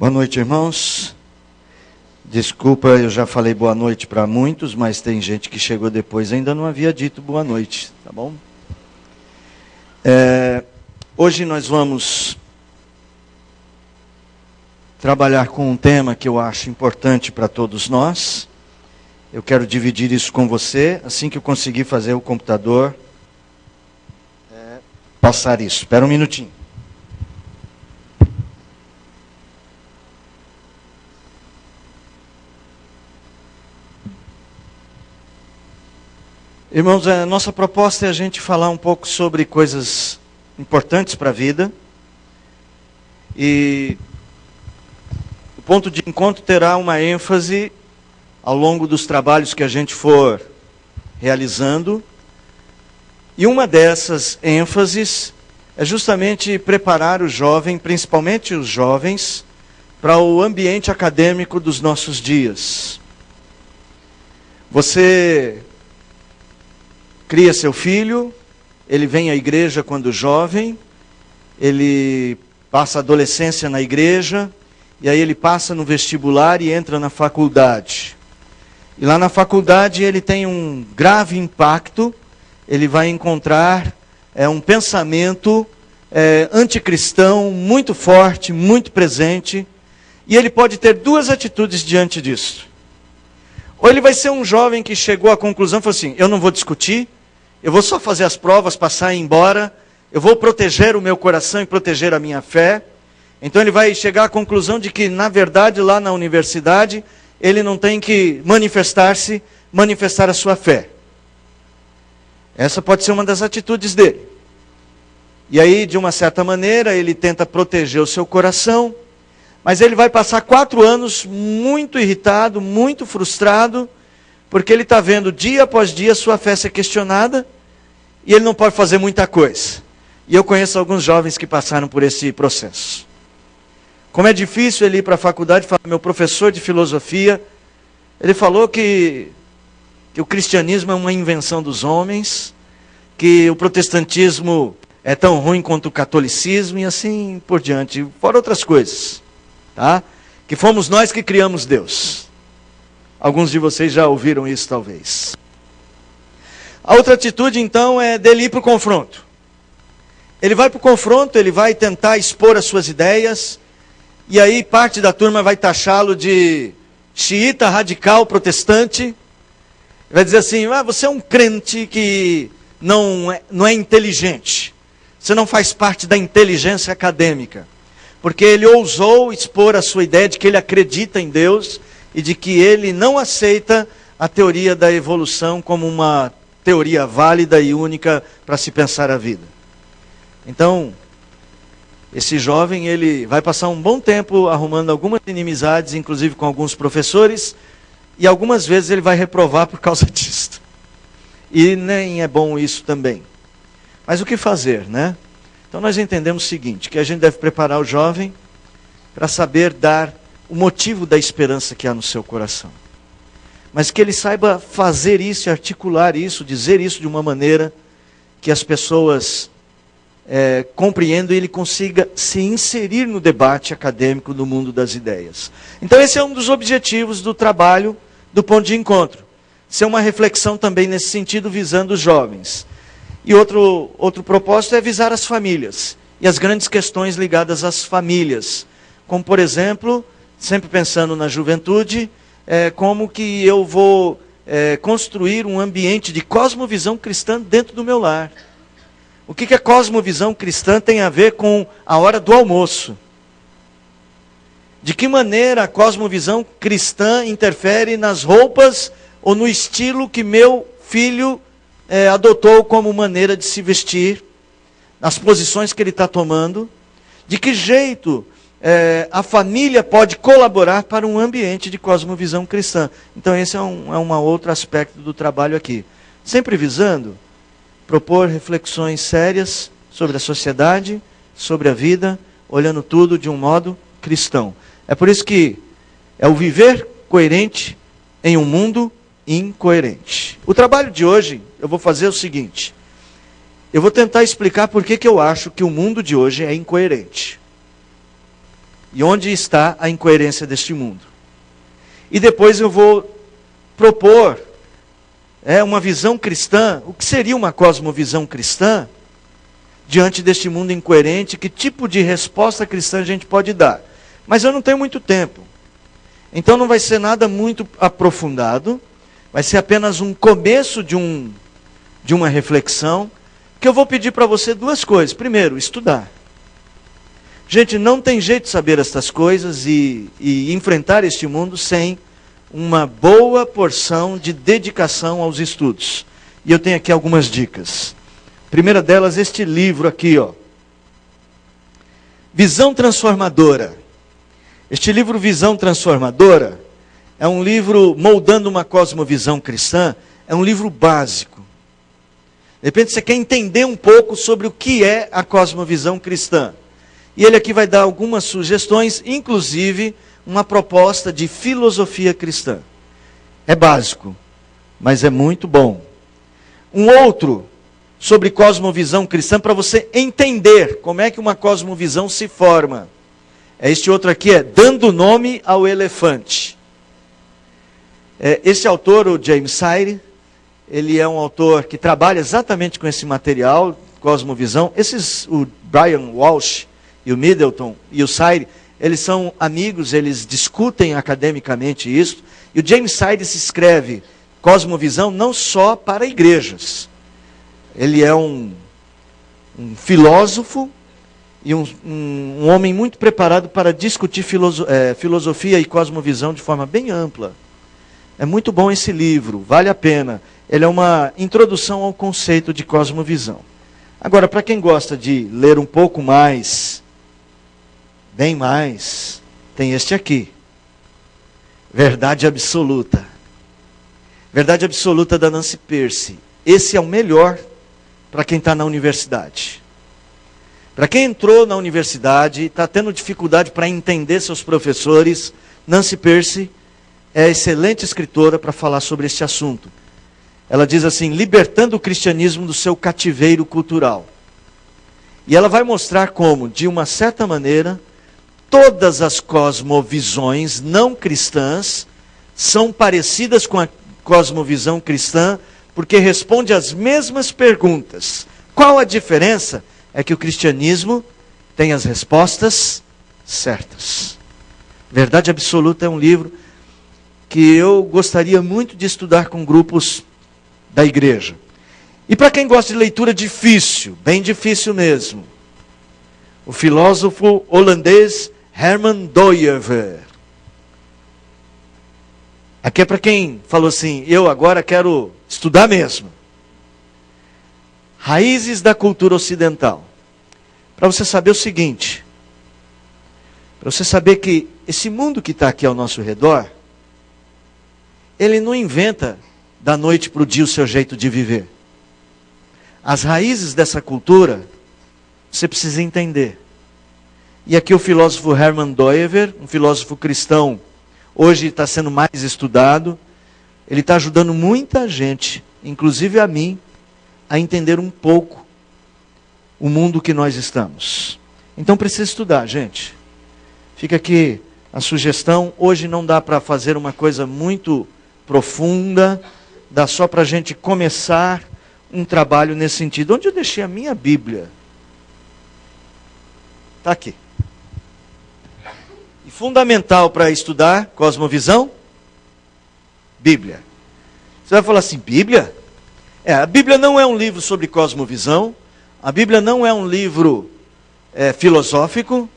Boa noite, irmãos. Desculpa, eu já falei boa noite para muitos, mas tem gente que chegou depois e ainda não havia dito boa noite, tá bom? Hoje nós vamos trabalhar com um tema que eu acho importante para todos nós. Eu quero dividir isso com você, assim que eu conseguir fazer o computador passar isso. Espera um minutinho. Irmãos, a nossa proposta é a gente falar um pouco sobre coisas importantes para a vida. E o ponto de encontro terá uma ênfase ao longo dos trabalhos que a gente for realizando. E uma dessas ênfases é justamente preparar o jovem, principalmente os jovens, para o ambiente acadêmico dos nossos dias. Você cria seu filho, ele vem à igreja quando jovem, ele passa a adolescência na igreja, e aí ele passa no vestibular e entra na faculdade. E lá na faculdade ele tem um grave impacto, ele vai encontrar um pensamento anticristão muito forte, muito presente, e ele pode ter duas atitudes diante disso. Ou ele vai ser um jovem que chegou à conclusão e falou assim: eu não vou discutir, eu vou só fazer as provas, passar e ir embora, eu vou proteger o meu coração e proteger a minha fé. Então ele vai chegar à conclusão de que, na verdade, lá na universidade, ele não tem que manifestar a sua fé. Essa pode ser uma das atitudes dele. E aí, de uma certa maneira, ele tenta proteger o seu coração, mas ele vai passar 4 anos muito irritado, muito frustrado, porque ele está vendo dia após dia sua fé ser questionada, e ele não pode fazer muita coisa. E eu conheço alguns jovens que passaram por esse processo. Como é difícil ele ir para a faculdade, meu professor de filosofia, ele falou que o cristianismo é uma invenção dos homens, que o protestantismo é tão ruim quanto o catolicismo, e assim por diante, fora outras coisas, tá? Que fomos nós que criamos Deus. Alguns de vocês já ouviram isso, talvez. A outra atitude, então, é dele ir para o confronto. Ele vai para o confronto, ele vai tentar expor as suas ideias, e aí parte da turma vai taxá-lo de xiita radical protestante. Vai dizer assim: você é um crente que não é inteligente. Você não faz parte da inteligência acadêmica. Porque ele ousou expor a sua ideia de que ele acredita em Deus e de que ele não aceita a teoria da evolução como uma teoria válida e única para se pensar a vida. Então, esse jovem, ele vai passar um bom tempo arrumando algumas inimizades, inclusive com alguns professores, e algumas vezes ele vai reprovar por causa disso. E nem é bom isso também. Mas o que fazer, né? Então nós entendemos o seguinte, que a gente deve preparar o jovem para saber dar o motivo da esperança que há no seu coração. Mas que ele saiba fazer isso, articular isso, dizer isso de uma maneira que as pessoas compreendam e ele consiga se inserir no debate acadêmico do mundo das ideias. Então esse é um dos objetivos do trabalho do ponto de encontro. Ser uma reflexão também nesse sentido, visando os jovens. E outro propósito é visar as famílias e as grandes questões ligadas às famílias. Como, por exemplo, sempre pensando na juventude, como que eu vou construir um ambiente de cosmovisão cristã dentro do meu lar. O que a cosmovisão cristã tem a ver com a hora do almoço? De que maneira a cosmovisão cristã interfere nas roupas ou no estilo que meu filho adotou como maneira de se vestir, nas posições que ele está tomando? De que jeito a família pode colaborar para um ambiente de cosmovisão cristã? Então esse é um outro aspecto do trabalho aqui. Sempre visando propor reflexões sérias sobre a sociedade, sobre a vida, olhando tudo de um modo cristão. É por isso que é o viver coerente em um mundo incoerente. O trabalho de hoje, eu vou fazer o seguinte: eu vou tentar explicar por que eu acho que o mundo de hoje é incoerente. E onde está a incoerência deste mundo. E depois eu vou propor uma visão cristã. O que seria uma cosmovisão cristã diante deste mundo incoerente? Que tipo de resposta cristã a gente pode dar? Mas eu não tenho muito tempo. Então não vai ser nada muito aprofundado. Vai ser apenas um começo de uma reflexão. Que eu vou pedir para você duas coisas. Primeiro, estudar. Gente, não tem jeito de saber estas coisas e enfrentar este mundo sem uma boa porção de dedicação aos estudos. E eu tenho aqui algumas dicas. Primeira delas, este livro aqui, ó. Visão Transformadora. Este livro, Visão Transformadora, é um livro moldando uma cosmovisão cristã, é um livro básico. De repente você quer entender um pouco sobre o que é a cosmovisão cristã. E ele aqui vai dar algumas sugestões, inclusive uma proposta de filosofia cristã. É básico, mas é muito bom. Um outro sobre cosmovisão cristã, para você entender como é que uma cosmovisão se forma. Este outro aqui é Dando Nome ao Elefante. Esse autor, o James Sire, ele é um autor que trabalha exatamente com esse material, cosmovisão. O Brian Walsh e o Middleton e o Sire, eles são amigos, eles discutem academicamente isso. E o James Sire se escreve cosmovisão não só para igrejas. Ele é um filósofo e um homem muito preparado para discutir filosofia e cosmovisão de forma bem ampla. É muito bom esse livro, vale a pena. Ele é uma introdução ao conceito de cosmovisão. Agora, para quem gosta de ler um pouco mais, bem mais, tem este aqui. Verdade Absoluta. Verdade Absoluta da Nancy Pearcey. Esse é o melhor para quem está na universidade. Para quem entrou na universidade e está tendo dificuldade para entender seus professores, Nancy Pearcey é excelente escritora para falar sobre este assunto. Ela diz assim, libertando o cristianismo do seu cativeiro cultural. E ela vai mostrar como, de uma certa maneira, todas as cosmovisões não cristãs são parecidas com a cosmovisão cristã, porque responde às mesmas perguntas. Qual a diferença? É que o cristianismo tem as respostas certas. Verdade Absoluta é um livro que eu gostaria muito de estudar com grupos da igreja. E para quem gosta de leitura difícil, bem difícil mesmo, o filósofo holandês Herman Dooyeweerd. Aqui é para quem falou assim, eu agora quero estudar mesmo. Raízes da cultura ocidental. Para você saber o seguinte, para você saber que esse mundo que está aqui ao nosso redor, ele não inventa da noite para o dia o seu jeito de viver. As raízes dessa cultura, você precisa entender. E aqui o filósofo Herman Dooyeweerd, um filósofo cristão, hoje está sendo mais estudado, ele está ajudando muita gente, inclusive a mim, a entender um pouco o mundo que nós estamos. Então precisa estudar, gente. Fica aqui a sugestão, hoje não dá para fazer uma coisa muito profunda, dá só para a gente começar um trabalho nesse sentido. Onde eu deixei a minha Bíblia? Está aqui. E fundamental para estudar cosmovisão? Bíblia. Você vai falar assim, Bíblia? A Bíblia não é um livro sobre cosmovisão, a Bíblia não é um livro filosófico,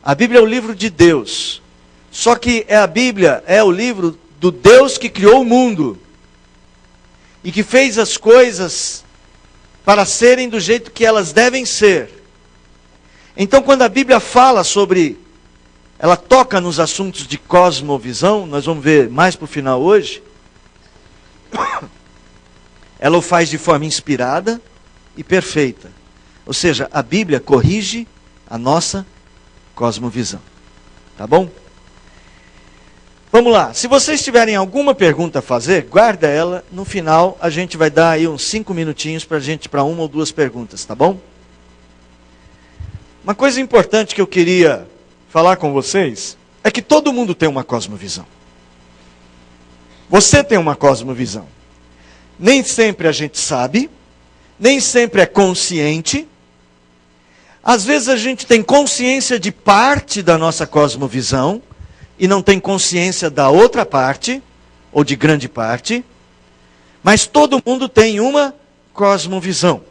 a Bíblia é o livro de Deus. Só que a Bíblia é o livro do Deus que criou o mundo e que fez as coisas para serem do jeito que elas devem ser. Então, quando a Bíblia fala sobre, ela toca nos assuntos de cosmovisão, nós vamos ver mais para o final hoje, ela o faz de forma inspirada e perfeita. Ou seja, a Bíblia corrige a nossa cosmovisão. Tá bom? Vamos lá. Se vocês tiverem alguma pergunta a fazer, guarda ela. No final, a gente vai dar aí uns 5 minutinhos para uma ou duas perguntas, tá bom? Uma coisa importante que eu queria falar com vocês é que todo mundo tem uma cosmovisão. Você tem uma cosmovisão. Nem sempre a gente sabe, nem sempre é consciente. Às vezes a gente tem consciência de parte da nossa cosmovisão e não tem consciência da outra parte, ou de grande parte. Mas todo mundo tem uma cosmovisão.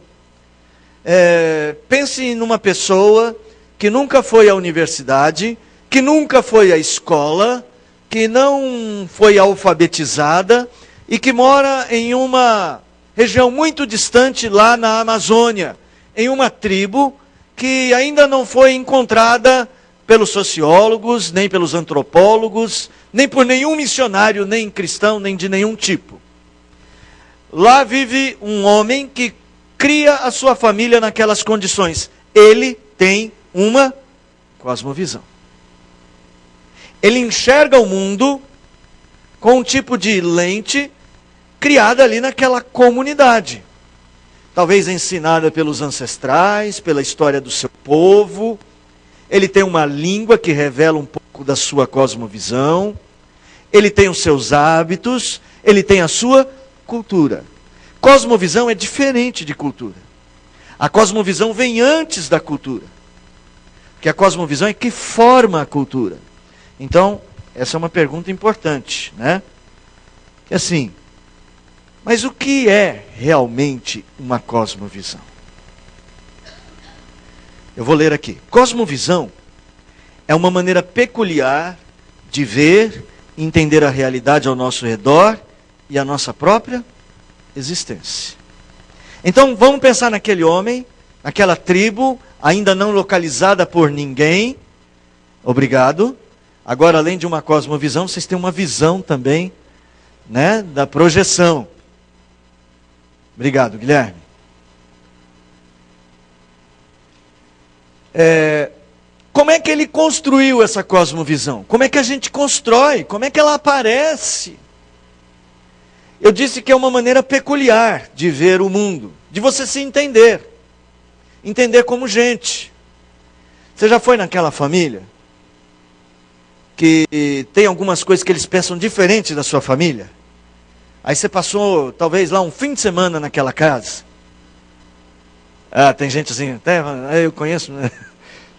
Pense numa pessoa que nunca foi à universidade, que nunca foi à escola, que não foi alfabetizada e que mora em uma região muito distante lá na Amazônia, em uma tribo que ainda não foi encontrada pelos sociólogos, nem pelos antropólogos, nem por nenhum missionário, nem cristão, nem de nenhum tipo. Lá vive um homem que cria a sua família naquelas condições. Ele tem uma cosmovisão. Ele enxerga o mundo com um tipo de lente criada ali naquela comunidade. Talvez ensinada pelos ancestrais, pela história do seu povo. Ele tem uma língua que revela um pouco da sua cosmovisão. Ele tem os seus hábitos. Ele tem a sua cultura. Cosmovisão é diferente de cultura. A cosmovisão vem antes da cultura. Porque a cosmovisão é que forma a cultura. Então, essa é uma pergunta importante, né? É assim, mas o que é realmente uma cosmovisão? Eu vou ler aqui. Cosmovisão é uma maneira peculiar de ver e entender a realidade ao nosso redor e a nossa própria existência. Então, vamos pensar naquele homem, naquela tribo, ainda não localizada por ninguém. Obrigado. Agora, além de uma cosmovisão, vocês têm uma visão também, né, da projeção. Obrigado, Guilherme. Como é que ele construiu essa cosmovisão? Como é que a gente constrói? Como é que ela aparece? Eu disse que é uma maneira peculiar de ver o mundo, de você se entender. Entender como gente. Você já foi naquela família que tem algumas coisas que eles pensam diferentes da sua família? Aí você passou, talvez, lá um fim de semana naquela casa. Ah, tem gente assim, até eu conheço, né?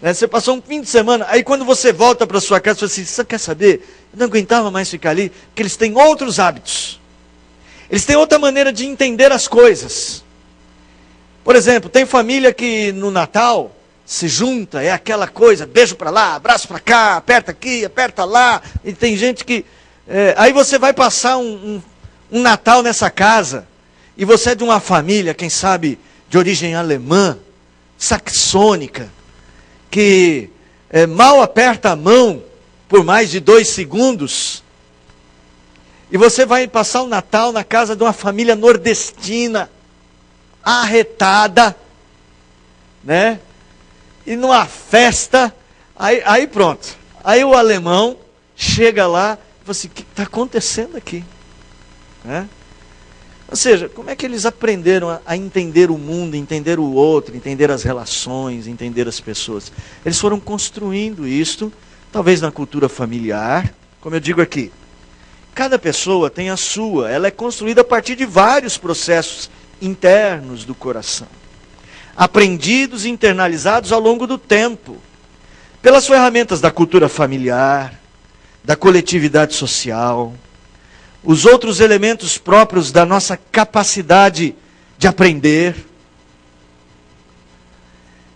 Você passou um fim de semana, aí quando você volta para sua casa, você fala assim, você quer saber? Eu não aguentava mais ficar ali, porque eles têm outros hábitos. Eles têm outra maneira de entender as coisas. Por exemplo, tem família que no Natal se junta, é aquela coisa, beijo para lá, abraço para cá, aperta aqui, aperta lá. E tem gente que... aí você vai passar um Natal nessa casa, e você é de uma família, quem sabe, de origem alemã, saxônica, que mal aperta a mão por mais de 2 segundos, e você vai passar o Natal na casa de uma família nordestina, arretada, né? E numa festa, aí pronto. Aí o alemão chega lá e fala assim, o que está acontecendo aqui? Né? Ou seja, como é que eles aprenderam a entender o mundo, entender o outro, entender as relações, entender as pessoas? Eles foram construindo isto, talvez na cultura familiar, como eu digo aqui. Cada pessoa tem a sua, ela é construída a partir de vários processos internos do coração. Aprendidos e internalizados ao longo do tempo. Pelas ferramentas da cultura familiar, da coletividade social, os outros elementos próprios da nossa capacidade de aprender.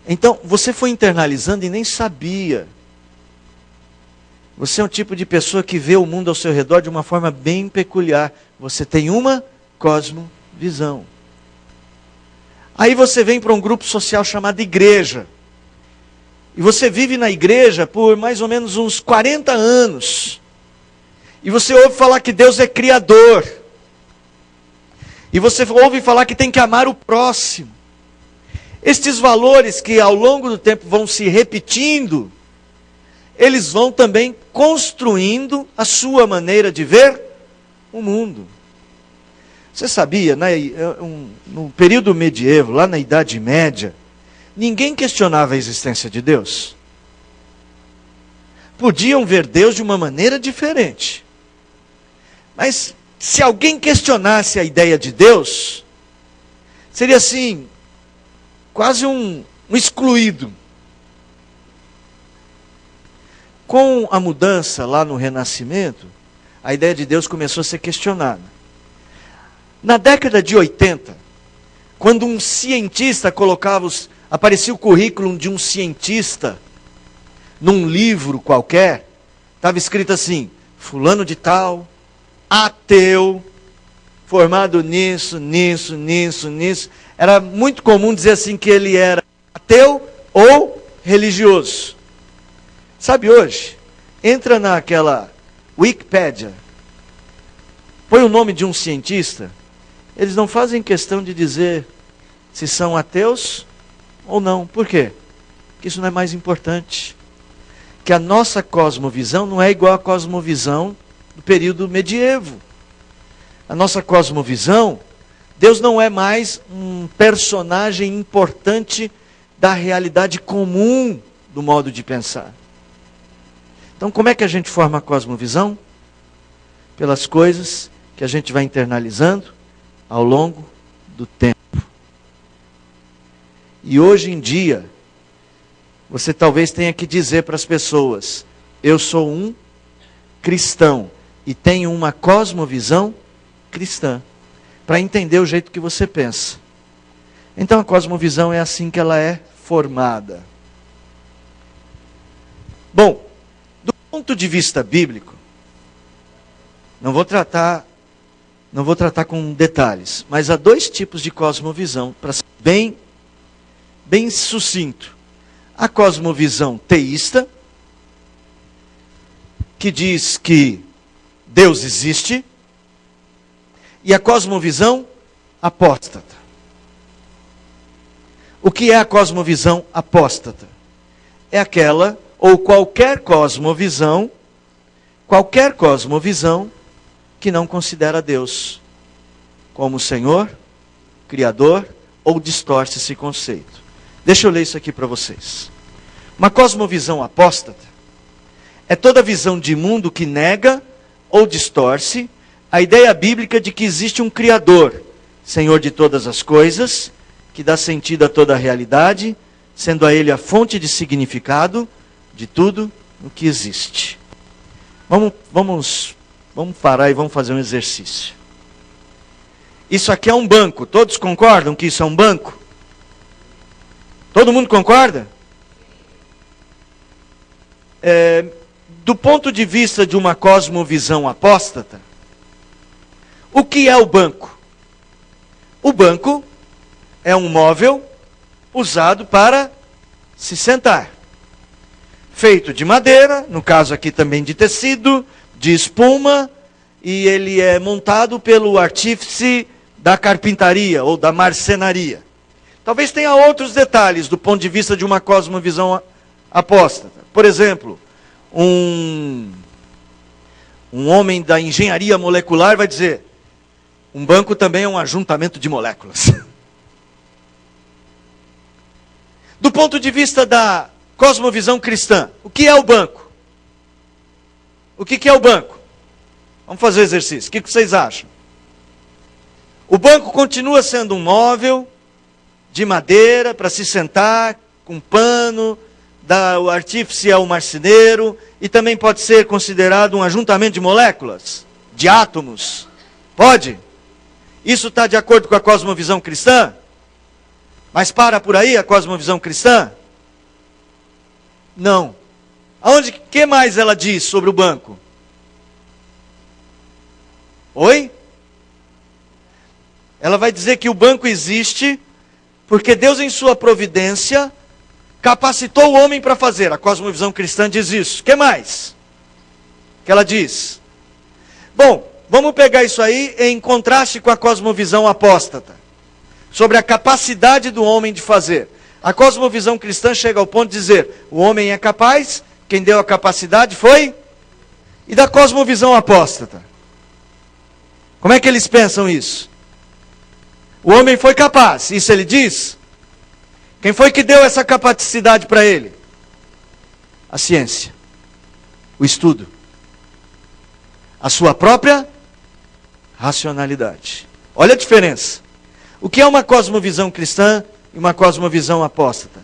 Então, você foi internalizando e nem sabia. Você é um tipo de pessoa que vê o mundo ao seu redor de uma forma bem peculiar. Você tem uma cosmovisão. Aí você vem para um grupo social chamado igreja. E você vive na igreja por mais ou menos uns 40 anos. E você ouve falar que Deus é criador. E você ouve falar que tem que amar o próximo. Estes valores que ao longo do tempo vão se repetindo, eles vão também construindo a sua maneira de ver o mundo. Você sabia, no período medieval, lá na Idade Média, ninguém questionava a existência de Deus. podiam ver Deus de uma maneira diferente. Mas se alguém questionasse a ideia de Deus, seria assim, quase um excluído. Com a mudança lá no Renascimento, a ideia de Deus começou a ser questionada. Na década de 80, quando um cientista aparecia o currículo de um cientista num livro qualquer, estava escrito assim, fulano de tal, ateu, formado nisso. Era muito comum dizer assim que ele era ateu ou religioso. Sabe hoje, entra naquela Wikipédia, põe o nome de um cientista, eles não fazem questão de dizer se são ateus ou não. Por quê? Porque isso não é mais importante. Que a nossa cosmovisão não é igual à cosmovisão do período medievo. A nossa cosmovisão, Deus não é mais um personagem importante da realidade comum do modo de pensar. Então, como é que a gente forma a cosmovisão? Pelas coisas que a gente vai internalizando ao longo do tempo. E hoje em dia, você talvez tenha que dizer para as pessoas, eu sou um cristão e tenho uma cosmovisão cristã, para entender o jeito que você pensa. Então a cosmovisão é assim que ela é formada. Bom, do ponto de vista bíblico, não vou tratar com detalhes, mas há dois tipos de cosmovisão, para ser bem sucinto. A cosmovisão teísta, que diz que Deus existe, e a cosmovisão apóstata. O que é a cosmovisão apóstata? É aquela, ou qualquer cosmovisão que não considera Deus como Senhor, Criador, ou distorce esse conceito. Deixa eu ler isso aqui para vocês. Uma cosmovisão apóstata é toda visão de mundo que nega ou distorce a ideia bíblica de que existe um Criador, Senhor de todas as coisas, que dá sentido a toda a realidade, sendo a Ele a fonte de significado de tudo o que existe. Vamos parar e vamos fazer um exercício. Isso aqui é um banco. Todos concordam que isso é um banco? Todo mundo concorda? Do ponto de vista de uma cosmovisão apóstata, o que é o banco? O banco é um móvel usado para se sentar. Feito de madeira, no caso aqui também de tecido, de espuma, e ele é montado pelo artífice da carpintaria ou da marcenaria. Talvez tenha outros detalhes do ponto de vista de uma cosmovisão apóstata. Por exemplo, um homem da engenharia molecular vai dizer, um banco também é um ajuntamento de moléculas. Do ponto de vista da cosmovisão cristã, o que é o banco? O que é o banco? Vamos fazer o exercício. O que vocês acham? O banco continua sendo um móvel de madeira para se sentar, com pano, o artífice é o marceneiro, e também pode ser considerado um ajuntamento de moléculas, de átomos. Pode? Isso está de acordo com a cosmovisão cristã? Mas para por aí a cosmovisão cristã? Não. Que mais ela diz sobre o banco? Oi? Ela vai dizer que o banco existe porque Deus, em sua providência, capacitou o homem para fazer. A cosmovisão cristã diz isso. O que mais que ela diz? Bom, vamos pegar isso aí em contraste com a cosmovisão apóstata, sobre a capacidade do homem de fazer. A cosmovisão cristã chega ao ponto de dizer, o homem é capaz, quem deu a capacidade foi... E da cosmovisão apóstata? Como é que eles pensam isso? O homem foi capaz, isso ele diz? Quem foi que deu essa capacidade para ele? A ciência. o estudo, a sua própria racionalidade. Olha a diferença. O que é uma cosmovisão cristã e uma cosmovisão apóstata?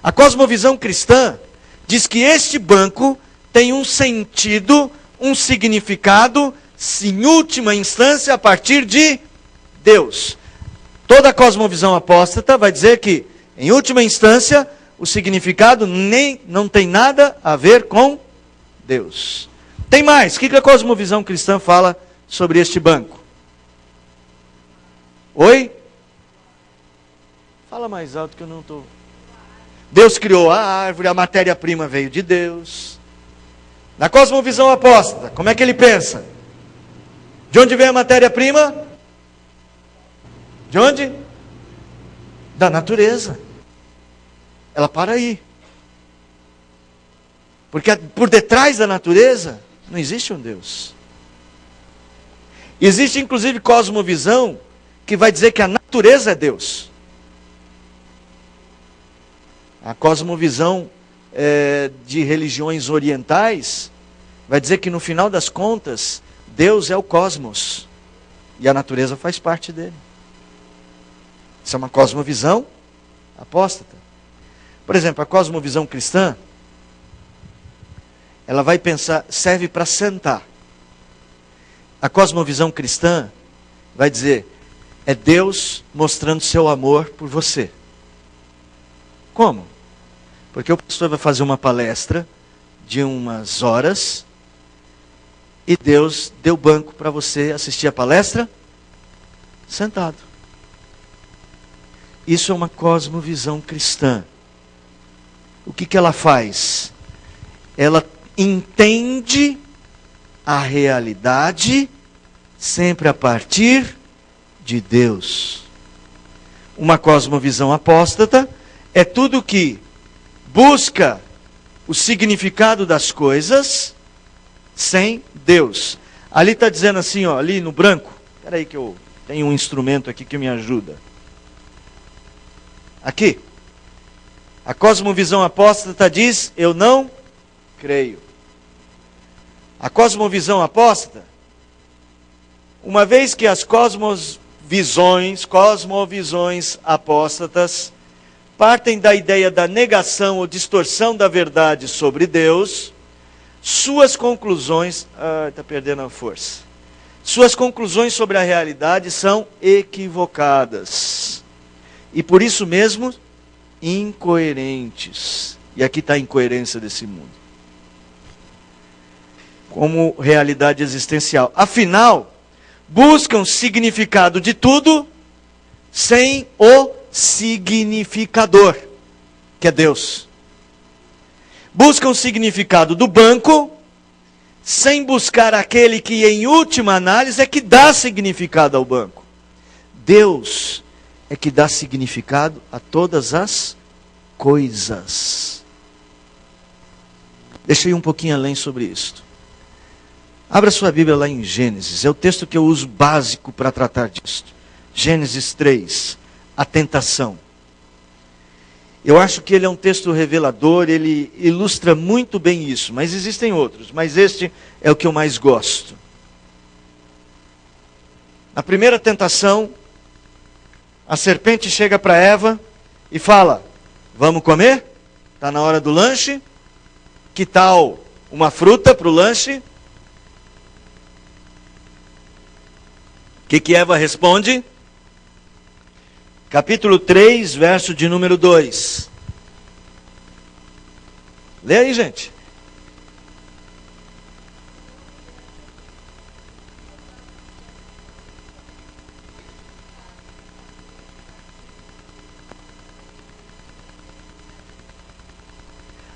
A cosmovisão cristã diz que este banco tem um sentido, um significado, em última instância, a partir de Deus. Toda a cosmovisão apóstata vai dizer que, em última instância, o significado não tem nada a ver com Deus. Tem mais. O que a cosmovisão cristã fala sobre este banco? Oi? Fala mais alto que eu não estou. Deus criou a árvore, a matéria-prima veio de Deus. Na cosmovisão apóstata, como é que ele pensa? De onde vem a matéria-prima? De onde? Da natureza. Ela para aí. Porque por detrás da natureza não existe um Deus. Existe inclusive cosmovisão que vai dizer que a natureza é Deus. A cosmovisão de religiões orientais vai dizer que no final das contas, Deus é o cosmos. E a natureza faz parte dele. Isso é uma cosmovisão apóstata. Por exemplo, a cosmovisão cristã, ela vai pensar, serve para sentar. A cosmovisão cristã vai dizer, é Deus mostrando seu amor por você. Como? Porque o pastor vai fazer uma palestra de umas horas e Deus deu banco para você assistir a palestra sentado. Isso é uma cosmovisão cristã. O que ela faz? Ela entende a realidade sempre a partir de Deus. Uma cosmovisão apóstata é tudo que busca o significado das coisas sem Deus. Ali está dizendo assim, ó, ali no branco. Espera aí que eu tenho um instrumento aqui que me ajuda. Aqui. A cosmovisão apóstata diz, eu não creio. A cosmovisão apóstata, uma vez que as cosmovisões apóstatas partem da ideia da negação ou distorção da verdade sobre Deus, suas conclusões, está perdendo a força. Suas conclusões sobre a realidade são equivocadas. E por isso mesmo, incoerentes. E aqui está a incoerência desse mundo. Como realidade existencial. Afinal, buscam significado de tudo sem o significador, que é Deus. Buscam o significado do banco, sem buscar aquele que em última análise é que dá significado ao banco. Deus é que dá significado a todas as coisas. Deixa eu ir um pouquinho além sobre isso. Abra sua Bíblia lá em Gênesis, é o texto que eu uso básico para tratar disso. Gênesis 3. A tentação. Eu acho que ele é um texto revelador, ele ilustra muito bem isso, mas existem outros, mas este é o que eu mais gosto. Na primeira tentação, a serpente chega para Eva e fala, vamos comer? Está na hora do lanche? Que tal uma fruta para o lanche? O que Eva responde? Capítulo 3, verso de número 2. Lê aí, gente.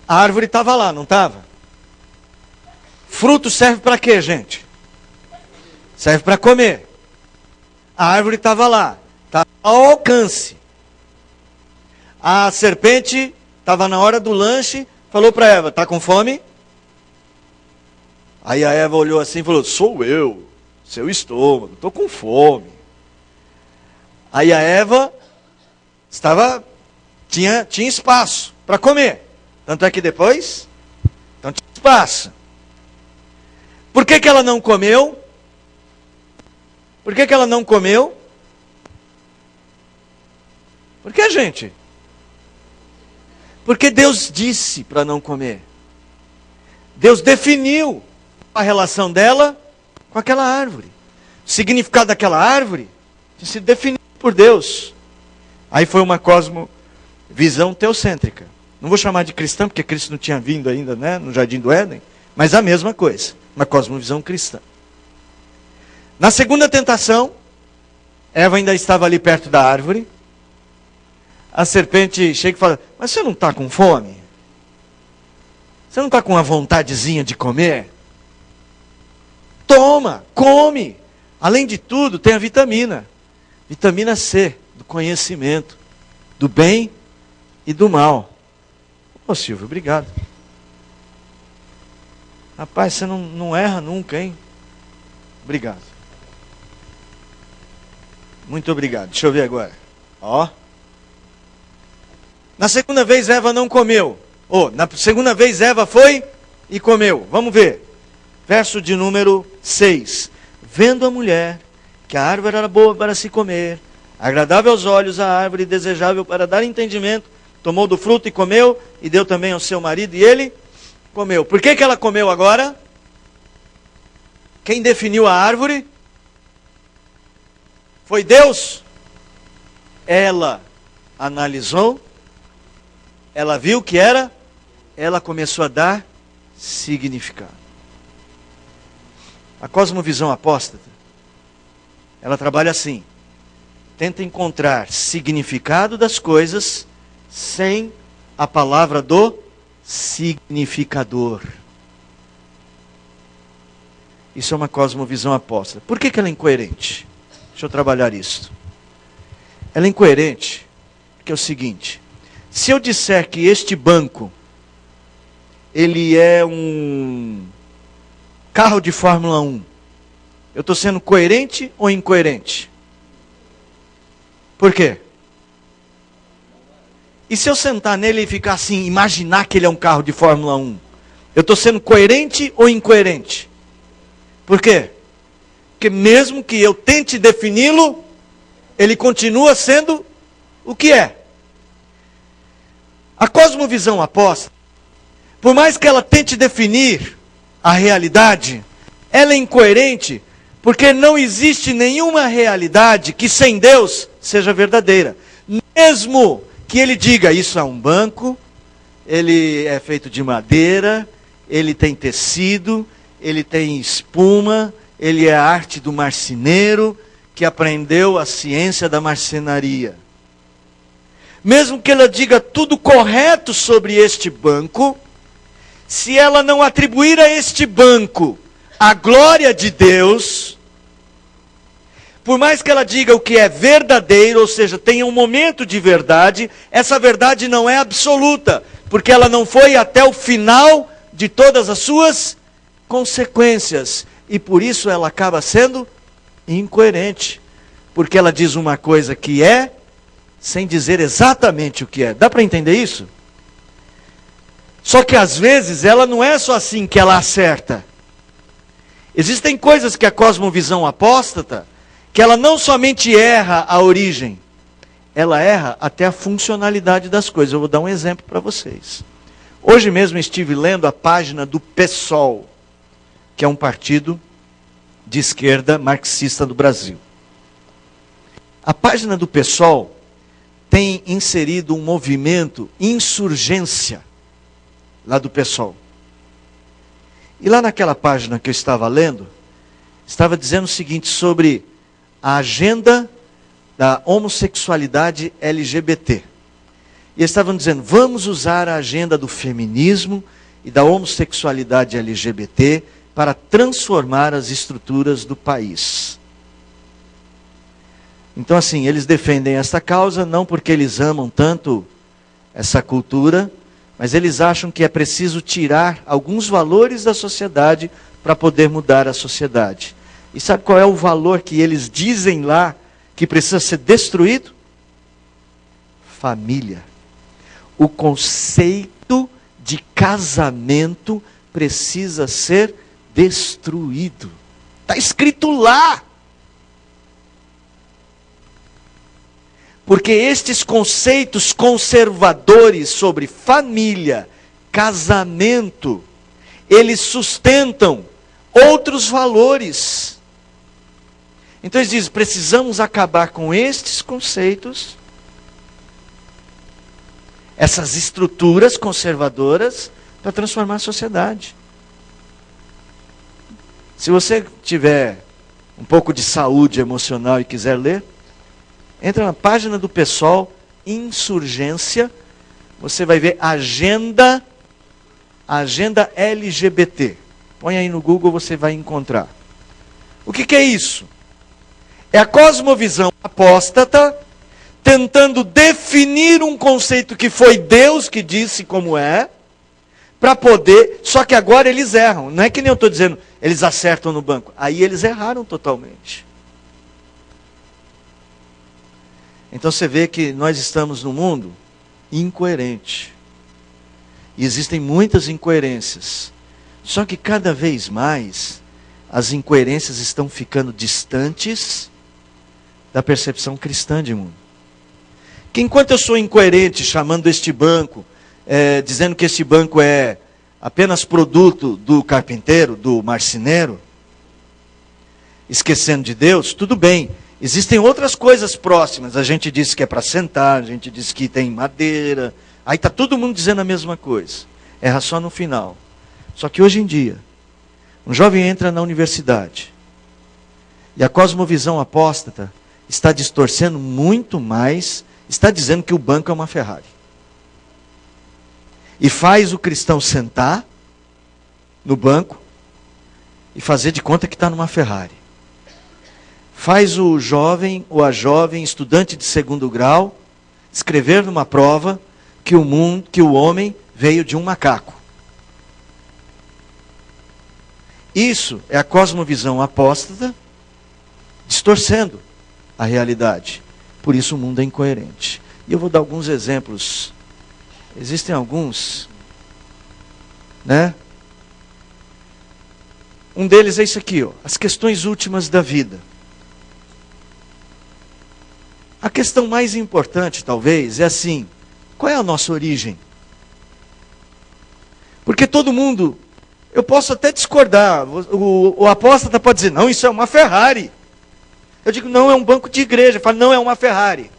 A árvore estava lá, não estava? Fruto serve para quê, gente? Serve para comer. A árvore estava lá. Estava ao alcance. A serpente estava na hora do lanche, falou para Eva, está com fome? Aí a Eva olhou assim e falou, sou eu, seu estômago, estou com fome. Aí a Eva tinha espaço para comer. Tanto é que depois, então tinha espaço. Por que que ela não comeu? Por que que ela não comeu? Por que, gente? Porque Deus disse para não comer. Deus definiu a relação dela com aquela árvore. O significado daquela árvore tinha sido definido por Deus. Aí foi uma cosmovisão teocêntrica. Não vou chamar de cristã, porque Cristo não tinha vindo ainda, né, no Jardim do Éden, mas a mesma coisa, uma cosmovisão cristã. Na segunda tentação, Eva ainda estava ali perto da árvore. A serpente chega e fala: mas você não está com fome? Você não está com uma vontadezinha de comer? Toma, come. Além de tudo, tem a vitamina. Vitamina C, do conhecimento, do bem e do mal. Ô Silvio, obrigado. Rapaz, você não erra nunca, hein? Obrigado. Muito obrigado. Deixa eu ver agora. Ó. Na segunda vez Eva não comeu. Na segunda vez Eva foi e comeu. Vamos ver. Verso de número 6. Vendo a mulher que a árvore era boa para se comer, agradável aos olhos, a árvore desejável para dar entendimento, tomou do fruto e comeu, e deu também ao seu marido, e ele comeu. Por que que ela comeu agora? Quem definiu a árvore? Foi Deus? Ela analisou, ela viu que era, ela começou a dar significado. A cosmovisão apóstata, ela trabalha assim: tenta encontrar significado das coisas sem a palavra do significador. Isso é uma cosmovisão apóstata. Por que que ela é incoerente? Deixa eu trabalhar isso. Ela é incoerente porque é o seguinte: se eu disser que este banco ele é um carro de Fórmula 1, eu estou sendo coerente ou incoerente? Por quê? E se eu sentar nele e ficar assim, imaginar que ele é um carro de Fórmula 1, eu estou sendo coerente ou incoerente? Por quê? Porque mesmo que eu tente defini-lo, ele continua sendo o que é. A cosmovisão apóstata, por mais que ela tente definir a realidade, ela é incoerente, porque não existe nenhuma realidade que sem Deus seja verdadeira. Mesmo que ele diga: isso é um banco, ele é feito de madeira, ele tem tecido, ele tem espuma, ele é a arte do marceneiro que aprendeu a ciência da marcenaria. Mesmo que ela diga tudo correto sobre este banco, se ela não atribuir a este banco a glória de Deus, por mais que ela diga o que é verdadeiro, ou seja, tenha um momento de verdade, essa verdade não é absoluta, porque ela não foi até o final de todas as suas consequências, e por isso ela acaba sendo incoerente, porque ela diz uma coisa que é, sem dizer exatamente o que é. Dá para entender isso? Só que às vezes ela não é só assim que ela acerta. Existem coisas que a cosmovisão apóstata, que ela não somente erra a origem, ela erra até a funcionalidade das coisas. Eu vou dar um exemplo para vocês. Hoje mesmo estive lendo a página do PSOL, que é um partido de esquerda marxista do Brasil. A página do PSOL tem inserido um movimento insurgência lá do PSOL. E lá naquela página que eu estava lendo, estava dizendo o seguinte sobre a agenda da homossexualidade LGBT. E eles estavam dizendo: vamos usar a agenda do feminismo e da homossexualidade LGBT para transformar as estruturas do país. Então assim, eles defendem esta causa não porque eles amam tanto essa cultura, mas eles acham que é preciso tirar alguns valores da sociedade para poder mudar a sociedade. E sabe qual é o valor que eles dizem lá que precisa ser destruído? Família. O conceito de casamento precisa ser destruído. Está escrito lá. Porque estes conceitos conservadores sobre família, casamento, eles sustentam outros valores. Então eles dizem, precisamos acabar com estes conceitos, essas estruturas conservadoras, para transformar a sociedade. Se você tiver um pouco de saúde emocional e quiser ler, entra na página do PSOL, Insurgência, você vai ver agenda LGBT. Põe aí no Google, você vai encontrar. O que é isso? É a cosmovisão apóstata, tentando definir um conceito que foi Deus que disse como é, para poder, só que agora eles erram. Não é que nem eu estou dizendo, eles acertam no banco. Aí eles erraram totalmente. Então você vê que nós estamos num mundo incoerente. E existem muitas incoerências. Só que cada vez mais as incoerências estão ficando distantes da percepção cristã de mundo. Que enquanto eu sou incoerente chamando este banco, dizendo que este banco é apenas produto do carpinteiro, do marceneiro, esquecendo de Deus, tudo bem. Existem outras coisas próximas. A gente disse que é para sentar, a gente disse que tem madeira. Aí está todo mundo dizendo a mesma coisa. Erra só no final. Só que hoje em dia, um jovem entra na universidade e a cosmovisão apóstata está distorcendo muito mais, está dizendo que o banco é uma Ferrari. E faz o cristão sentar no banco e fazer de conta que está numa Ferrari. Faz o jovem ou a jovem estudante de segundo grau escrever numa prova que o homem veio de um macaco. Isso é a cosmovisão apóstata distorcendo a realidade. Por isso o mundo é incoerente. E eu vou dar alguns exemplos. Existem alguns, né? Um deles é isso aqui, ó, as questões últimas da vida. A questão mais importante, talvez, é assim: qual é a nossa origem? Porque todo mundo, eu posso até discordar, o apóstata pode dizer, não, isso é uma Ferrari. Eu digo, não, é um banco de igreja. Eu falo, não, é uma Ferrari.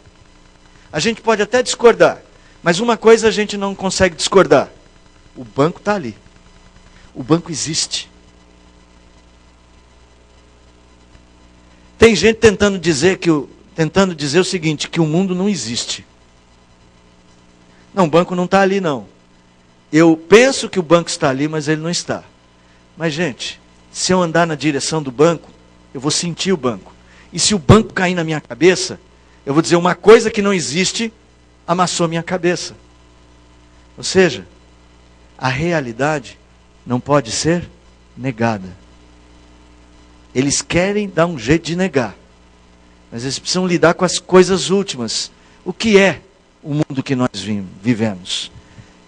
A gente pode até discordar, mas uma coisa a gente não consegue discordar: o banco está ali. O banco existe. Tem gente tentando dizer o seguinte, que o mundo não existe. Não, o banco não está ali não. Eu penso que o banco está ali, mas ele não está. Mas gente, se eu andar na direção do banco, eu vou sentir o banco. E se o banco cair na minha cabeça, eu vou dizer, uma coisa que não existe amassou minha cabeça. Ou seja, a realidade não pode ser negada. Eles querem dar um jeito de negar, mas eles precisam lidar com as coisas últimas. O que é o mundo que nós vivemos?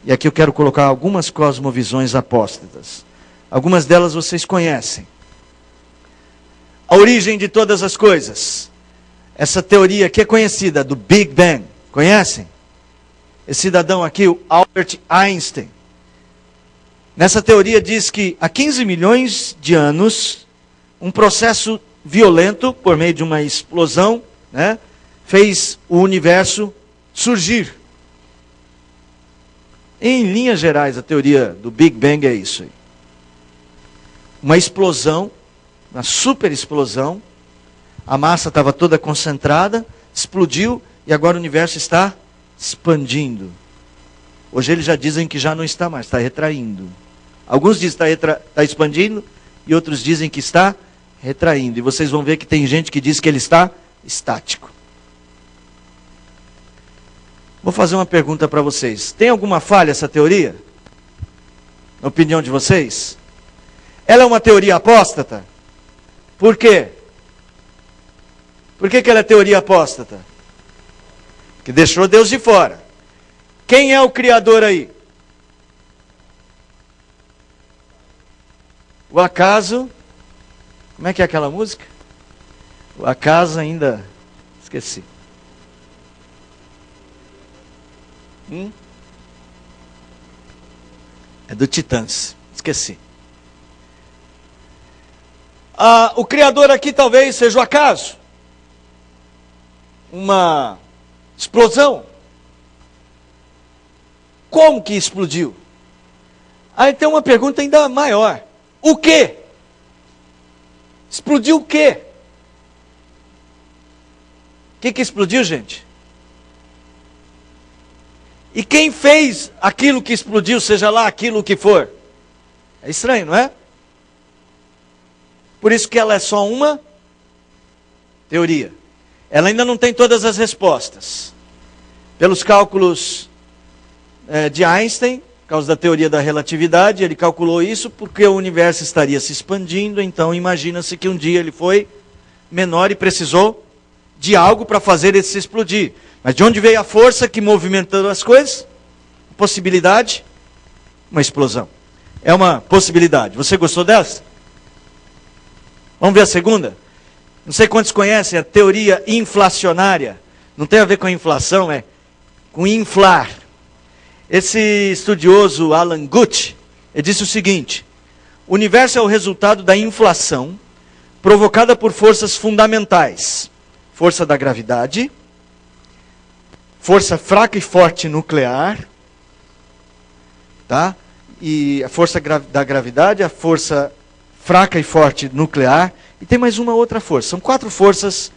E aqui eu quero colocar algumas cosmovisões apóstatas. Algumas delas vocês conhecem. A origem de todas as coisas. Essa teoria aqui é conhecida, do Big Bang. Conhecem? Esse cidadão aqui, o Albert Einstein. Nessa teoria diz que há 15 milhões de anos, um processo violento, por meio de uma explosão, né, fez o universo surgir. Em linhas gerais, a teoria do Big Bang é isso aí. Uma explosão, uma super explosão, a massa estava toda concentrada, explodiu e agora o universo está expandindo. Hoje eles já dizem que já não está mais, está retraindo. Alguns dizem que está expandindo e outros dizem que está retraindo. E vocês vão ver que tem gente que diz que ele está estático. Vou fazer uma pergunta para vocês. Tem alguma falha essa teoria? Na opinião de vocês? Ela é uma teoria apóstata? Por quê? Por que ela é teoria apóstata? Que deixou Deus de fora. Quem é o Criador aí? O acaso, como é que é aquela música? O acaso ainda, esqueci. É do Titãs, esqueci. O Criador aqui talvez seja o acaso. Uma explosão. Como que explodiu? Aí tem uma pergunta ainda maior. O quê? Explodiu o quê? O que explodiu, gente? E quem fez aquilo que explodiu, seja lá aquilo que for? É estranho, não é? Por isso que ela é só uma teoria. Ela ainda não tem todas as respostas. Pelos cálculos de Einstein, por causa da teoria da relatividade, ele calculou isso porque o universo estaria se expandindo, então imagina-se que um dia ele foi menor e precisou de algo para fazer ele se explodir. Mas de onde veio a força que movimentou as coisas? Possibilidade, uma explosão. É uma possibilidade. Você gostou dessa? Vamos ver a segunda? Não sei quantos conhecem a teoria inflacionária. Não tem a ver com a inflação, é com inflar. Esse estudioso Alan Guth, ele disse o seguinte: o universo é o resultado da inflação provocada por forças fundamentais. Força da gravidade, força fraca e forte nuclear, tá? E a força da gravidade, a força fraca e forte nuclear, e tem mais uma outra força. São 4 forças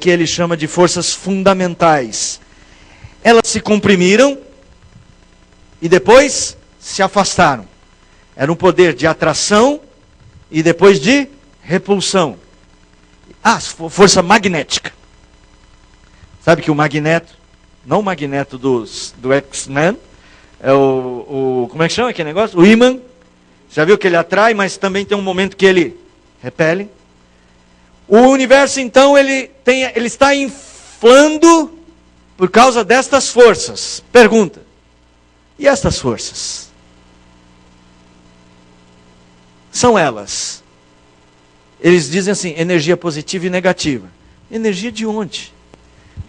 que ele chama de forças fundamentais. Elas se comprimiram e depois se afastaram. Era um poder de atração e depois de repulsão. Força magnética. Sabe que o Magneto, não o Magneto do X-Men, é como é que chama aquele negócio? O ímã. Já viu que ele atrai, mas também tem um momento que ele repele. O universo, então, ele está inflando por causa destas forças. Pergunta: e estas forças? São elas. Eles dizem assim, energia positiva e negativa. Energia de onde?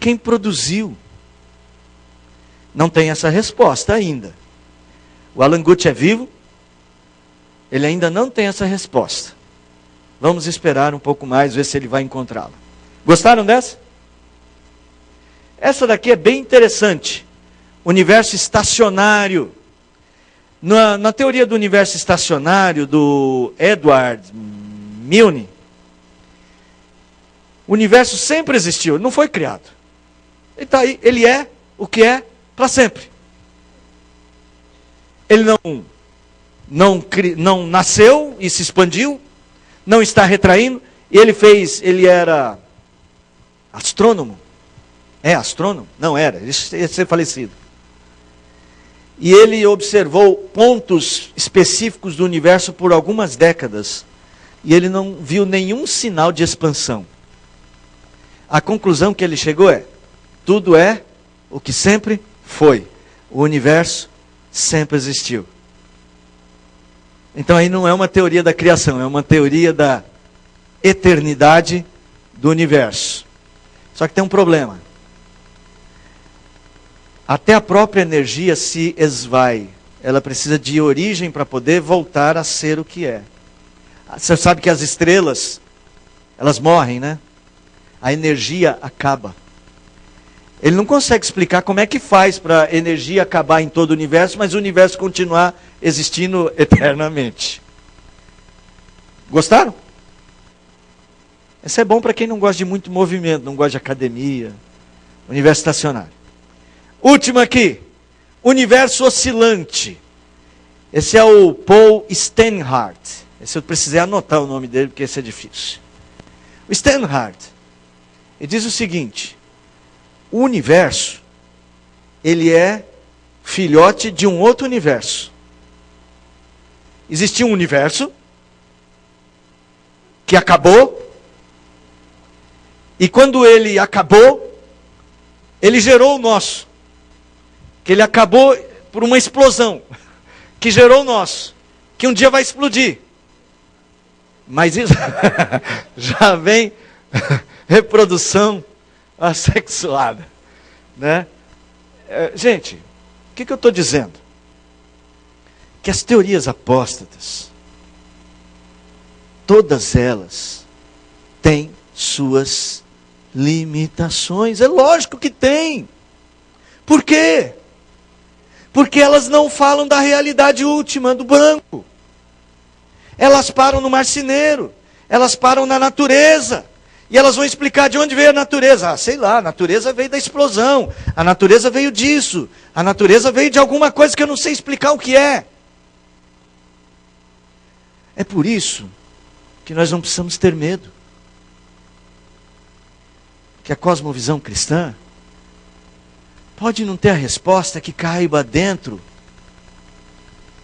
Quem produziu? Não tem essa resposta ainda. O Alan Guth é vivo? Ele ainda não tem essa resposta. Vamos esperar um pouco mais, ver se ele vai encontrá-la. Gostaram dessa? Essa daqui é bem interessante. Universo estacionário. Na teoria do universo estacionário, do Edward Milne, o universo sempre existiu, não foi criado. Ele está aí, ele é o que é para sempre. Ele não nasceu e se expandiu, não está retraindo. Ele era astrônomo. É astrônomo? Não era, ele ia ser falecido. E ele observou pontos específicos do universo por algumas décadas. E ele não viu nenhum sinal de expansão. A conclusão que ele chegou é: tudo é o que sempre foi. O universo sempre existiu. Então aí não é uma teoria da criação, é uma teoria da eternidade do universo. Só que tem um problema. Até a própria energia se esvai. Ela precisa de origem para poder voltar a ser o que é. Você sabe que as estrelas, elas morrem, né? A energia acaba. Ele não consegue explicar como é que faz para a energia acabar em todo o universo, mas o universo continuar existindo eternamente. Gostaram? Isso é bom para quem não gosta de muito movimento, não gosta de academia, universo estacionário. Último aqui, universo oscilante. Esse é o Paul Steinhardt. Esse eu precisei anotar o nome dele, porque esse é difícil. O Steinhardt, ele diz o seguinte: o universo, ele é filhote de um outro universo. Existia um universo que acabou, e quando ele acabou, ele gerou o nosso. Que ele acabou por uma explosão, que gerou o nosso, que um dia vai explodir. Mas isso já vem reprodução assexuada, né? Gente, o que eu estou dizendo? Que as teorias apóstatas, todas elas têm suas limitações. É lógico que tem. Por quê? Porque elas não falam da realidade última do banco. Elas param no marceneiro. Elas param na natureza. E elas vão explicar de onde veio a natureza. Ah, sei lá, a natureza veio da explosão. A natureza veio disso. A natureza veio de alguma coisa que eu não sei explicar o que é. É por isso que nós não precisamos ter medo. Que a cosmovisão cristã pode não ter a resposta que caiba dentro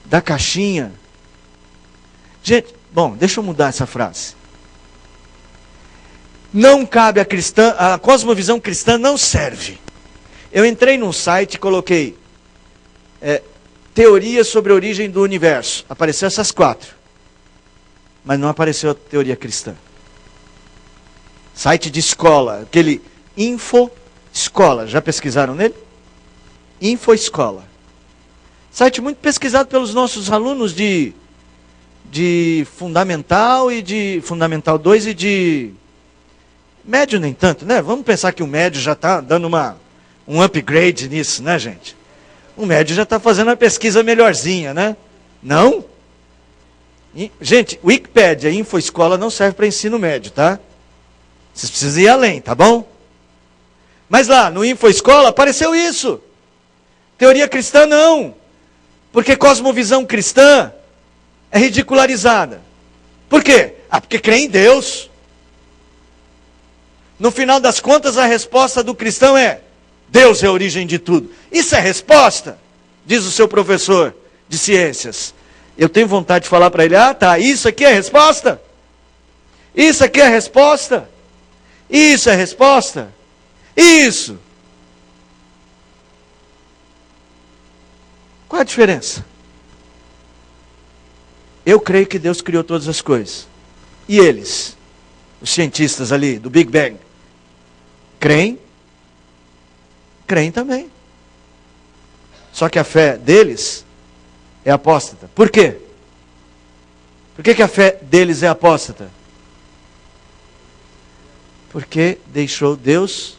da caixinha. Gente, bom, deixa eu mudar essa frase. Não cabe a cosmovisão cristã não serve. Eu entrei num site e coloquei teoria sobre a origem do universo. Apareceu essas 4. Mas não apareceu a teoria cristã. Site de escola, aquele Info Escola. Já pesquisaram nele? Info Escola. Site muito pesquisado pelos nossos alunos de Fundamental e de Fundamental 2 e de médio nem tanto, né? Vamos pensar que o médio já está dando um upgrade nisso, né, gente? O médio já está fazendo uma pesquisa melhorzinha, né? Não? Gente, Wikipédia e Infoescola não serve para ensino médio, tá? Vocês precisam ir além, tá bom? Mas lá, no Infoescola, apareceu isso. Teoria cristã não. Porque cosmovisão cristã é ridicularizada. Por quê? Porque crê em Deus. No final das contas, a resposta do cristão é: Deus é a origem de tudo. Isso é resposta? Diz o seu professor de ciências. Eu tenho vontade de falar para ele: ah, tá, isso aqui é a resposta? Isso aqui é a resposta? Isso é a resposta? Isso. Qual é a diferença? Eu creio que Deus criou todas as coisas. E eles, os cientistas ali do Big Bang, creem? Creem também. Só que a fé deles é apóstata. Por quê? Por que a fé deles é apóstata? Porque deixou Deus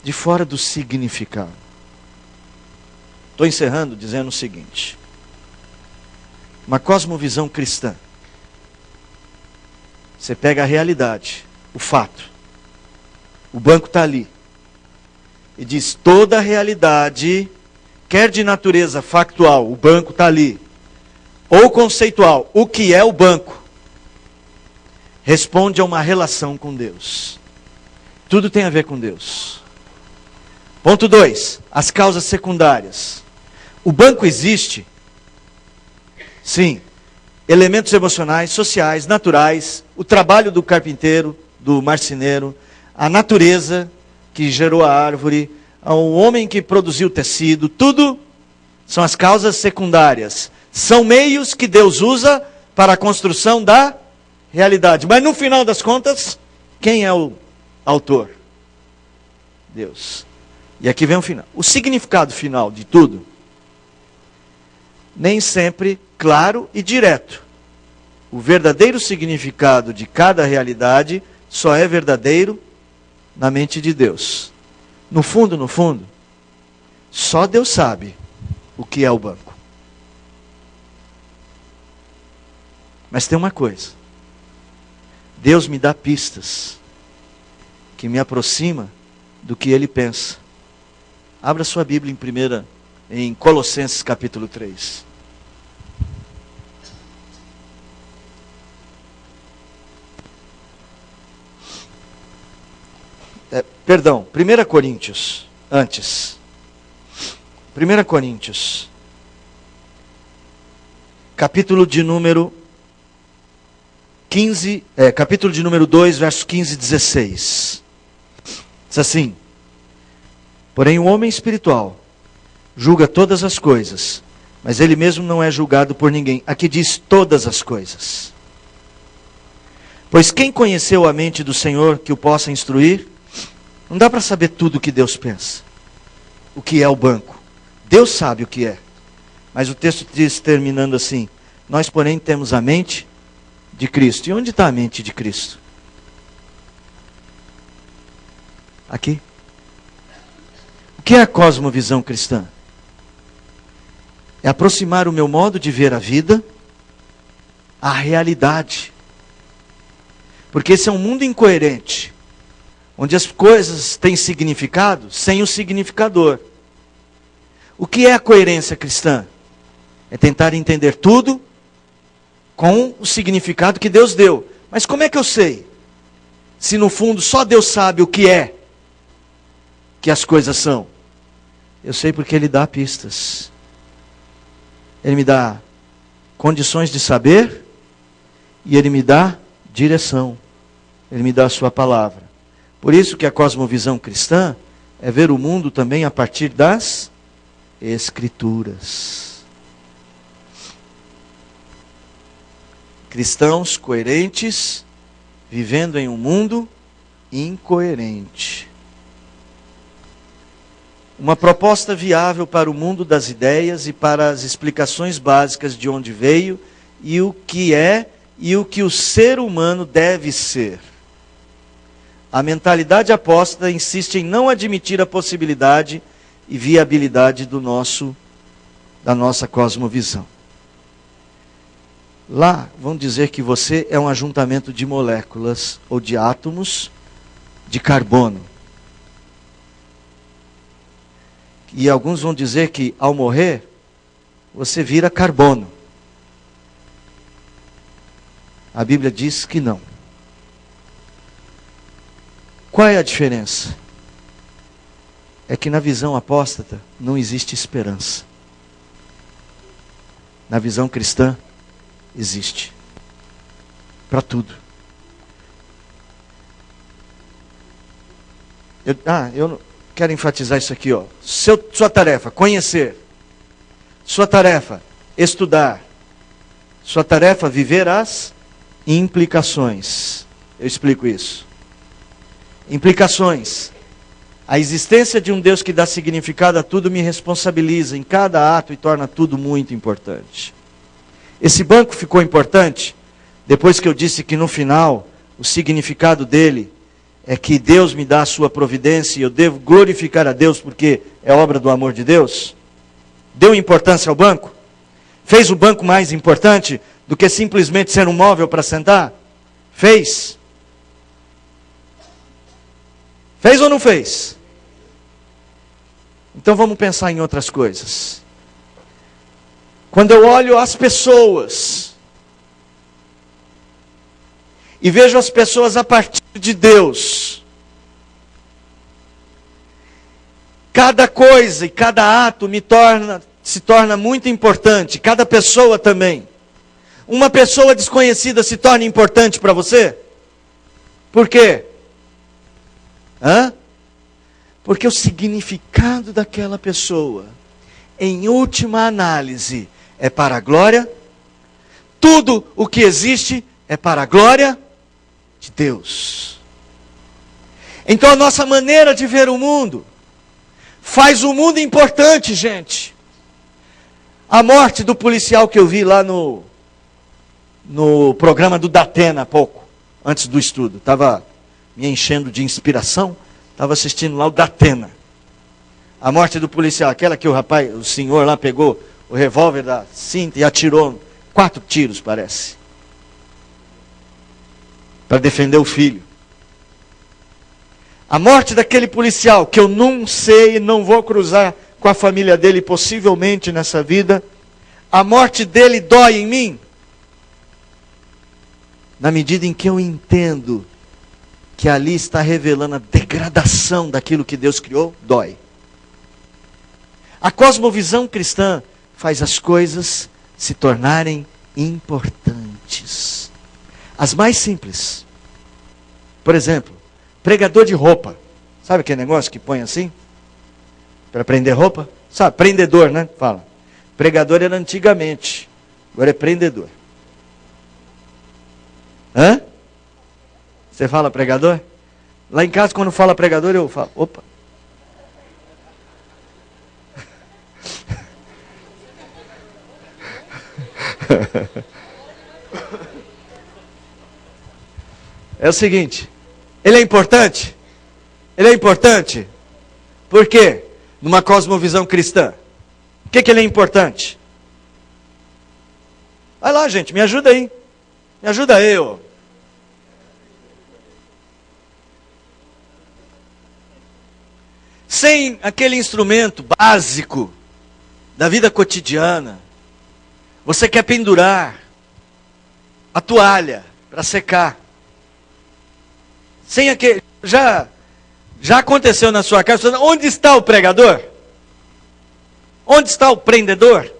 de fora do significado. Estou encerrando dizendo o seguinte: uma cosmovisão cristã, você pega a realidade, o fato, o banco está ali, e diz: toda a realidade, quer de natureza factual, o banco está ali, ou conceitual, o que é o banco, responde a uma relação com Deus. Tudo tem a ver com Deus. Ponto 2, as causas secundárias. O banco existe, sim, elementos emocionais, sociais, naturais, o trabalho do carpinteiro, do marceneiro, a natureza que gerou a árvore, o homem que produziu o tecido, tudo são as causas secundárias. São meios que Deus usa para a construção da realidade. Mas no final das contas, quem é o autor? Deus. E aqui vem o final. O significado final de tudo, nem sempre claro e direto. O verdadeiro significado de cada realidade só é verdadeiro na mente de Deus. No fundo, só Deus sabe o que é o banco. Mas tem uma coisa: Deus me dá pistas que me aproxima do que Ele pensa. Abra sua Bíblia em Colossenses capítulo 3. Perdão, 1 Coríntios, antes. 1 Coríntios, capítulo de número 15, capítulo de número 2, verso 15 e 16. Diz assim: porém o homem espiritual julga todas as coisas, mas ele mesmo não é julgado por ninguém. Aqui diz todas as coisas. Pois quem conheceu a mente do Senhor que o possa instruir? Não dá para saber tudo o que Deus pensa. O que é o banco. Deus sabe o que é. Mas o texto diz, terminando assim: nós, porém, temos a mente de Cristo. E onde está a mente de Cristo? Aqui. O que é a cosmovisão cristã? É aproximar o meu modo de ver a vida à realidade. Porque esse é um mundo incoerente, onde as coisas têm significado sem o significador. O que é a coerência cristã? É tentar entender tudo com o significado que Deus deu. Mas como é que eu sei? Se no fundo só Deus sabe o que é que as coisas são. Eu sei porque Ele dá pistas. Ele me dá condições de saber e Ele me dá direção. Ele me dá a sua palavra. Por isso que a cosmovisão cristã é ver o mundo também a partir das Escrituras. Cristãos coerentes, vivendo em um mundo incoerente. Uma proposta viável para o mundo das ideias e para as explicações básicas de onde veio e o que é e o que o ser humano deve ser. A mentalidade apóstata insiste em não admitir a possibilidade e viabilidade da nossa cosmovisão. Lá vão dizer que você é um ajuntamento de moléculas ou de átomos de carbono. E alguns vão dizer que ao morrer, você vira carbono. A Bíblia diz que não. Qual é a diferença? É que na visão apóstata não existe esperança. Na visão cristã, existe. Para tudo. Eu quero enfatizar isso aqui, ó. Sua tarefa, conhecer. Sua tarefa, estudar. Sua tarefa, viver as implicações. Eu explico isso. Implicações. A existência de um Deus que dá significado a tudo me responsabiliza em cada ato e torna tudo muito importante. Esse banco ficou importante depois que eu disse que no final o significado dele é que Deus me dá a sua providência e eu devo glorificar a Deus porque é obra do amor de Deus. Deu importância ao banco? Fez o banco mais importante do que simplesmente ser um móvel para sentar? Fez. Fez ou não fez? Então vamos pensar em outras coisas. Quando eu olho as pessoas e vejo as pessoas a partir de Deus, cada coisa e cada ato se torna muito importante, cada pessoa também. Uma pessoa desconhecida se torna importante para você? Por quê? Porque o significado daquela pessoa, em última análise, é para a glória. Tudo o que existe é para a glória de Deus. Então a nossa maneira de ver o mundo faz o mundo importante, gente. A morte do policial que eu vi lá no programa do Datena há pouco, antes do estudo, estava me enchendo de inspiração, estava assistindo lá o Datena. A morte do policial, aquela que o senhor lá pegou o revólver da cinta e atirou 4 tiros, parece, para defender o filho. A morte daquele policial, que eu não sei e não vou cruzar com a família dele, possivelmente nessa vida, a morte dele dói em mim, na medida em que eu entendo que ali está revelando a degradação daquilo que Deus criou, dói. A cosmovisão cristã faz as coisas se tornarem importantes. As mais simples. Por exemplo, pregador de roupa. Sabe aquele negócio que põe assim? Para prender roupa? Sabe, prendedor, né? Fala. Pregador era antigamente. Agora é prendedor. Você fala pregador? Lá em casa, quando fala pregador, eu falo, opa. É o seguinte, ele é importante? Ele é importante. Por quê? Numa cosmovisão cristã. Por que ele é importante? Vai lá, gente, me ajuda aí. Me ajuda aí, ô. Sem aquele instrumento básico da vida cotidiana, você quer pendurar a toalha para secar. Sem aquele... Já aconteceu na sua casa? Onde está o pregador? Onde está o prendedor?